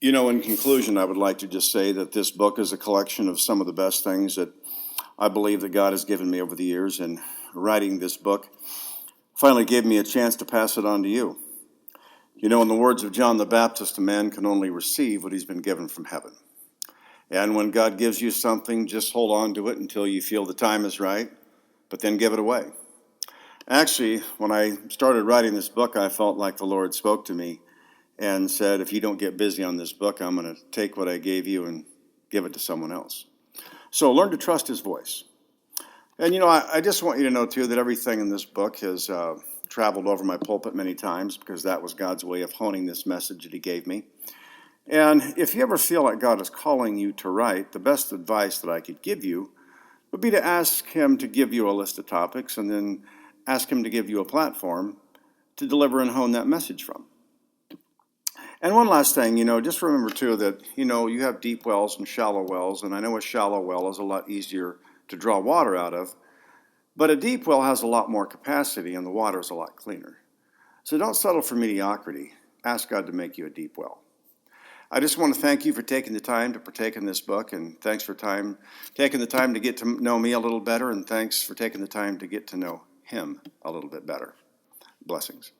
In conclusion, I would like to just say that this book is a collection of some of the best things that I believe that God has given me over the years, and writing this book finally gave me a chance to pass it on to you. In the words of John the Baptist, a man can only receive what he's been given from heaven. And when God gives you something, just hold on to it until you feel the time is right, but then give it away. Actually, when I started writing this book, I felt like the Lord spoke to me and said, if you don't get busy on this book, I'm going to take what I gave you and give it to someone else. So learn to trust his voice. And, I just want you to know, too, that everything in this book has traveled over my pulpit many times because that was God's way of honing this message that he gave me. And if you ever feel like God is calling you to write, the best advice that I could give you would be to ask him to give you a list of topics and then ask him to give you a platform to deliver and hone that message from. And one last thing, just remember too that, you have deep wells and shallow wells, and I know a shallow well is a lot easier to draw water out of, but a deep well has a lot more capacity and the water is a lot cleaner. So don't settle for mediocrity. Ask God to make you a deep well. I just want to thank you for taking the time to partake in this book, and thanks for taking the time to get to know me a little better, and thanks for taking the time to get to know him a little bit better. Blessings.